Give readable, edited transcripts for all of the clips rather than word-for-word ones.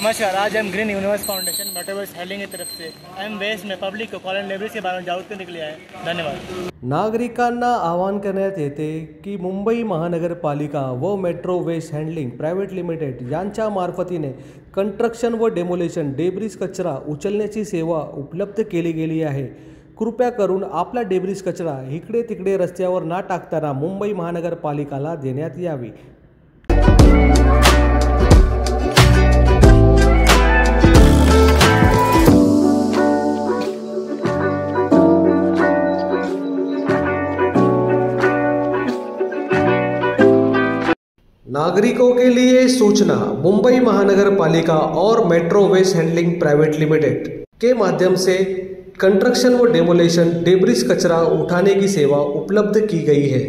नमस्कार। आज हम green universe foundation metaverse handling की तरफ से वेस्ट में पब्लिक को कॉलन लेबरेज के बारे में जागरूक करने के लिए आए। धन्यवाद। नागरिकांना आवाहन करण्यात येते की मुंबई महानगरपालिका व Metro Waste Handling Private Limited यांच्या मार्फतीने कंस्ट्रक्शन व डेमोलेशन डेब्रिज कचरा उचलण्याची सेवा उपलब्ध केली गेली आहे। कृपया करून आपला डेब्रिज कचरा इकडे तिकडे रस्त्यावर न टाकताना मुंबई महानगरपालिकाला देण्यात यावी। नागरिकों के लिए सूचना, मुंबई महानगर पालिका और Metro Waste Handling Private Limited के माध्यम से कंस्ट्रक्शन व डेमोलेशन डेब्रिज कचरा उठाने की सेवा उपलब्ध की गई है।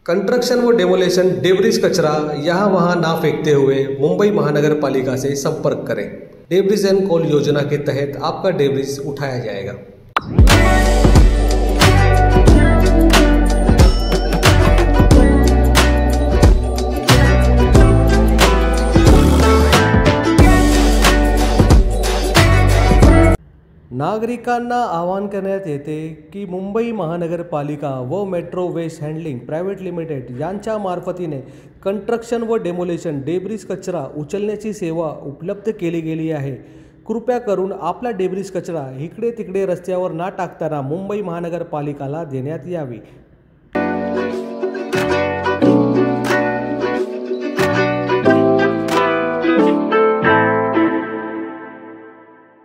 कंस्ट्रक्शन व डेमोलेशन डेब्रिज कचरा यहाँ वहाँ ना फेंकते हुए मुंबई महानगर पालिका से संपर्क करें। डेब्रिज एंड कॉल योजना के तहत आपका डेब्रिज उठाया जाएगा। नागरिकांना आवाहन करण्यात येते की मुंबई महानगरपालिका व Metro Waste Handling Private Limited यांच्या मार्फतीने कंस्ट्रक्शन व डेमोलेशन डेब्रिज कचरा उचलण्याची सेवा उपलब्ध केली गेली आहे। कृपया करून आपला डेब्रिज कचरा इकडे तिकडे रस्त्यावर न टाकताना मुंबई महानगरपालिकाला देण्यात यावी।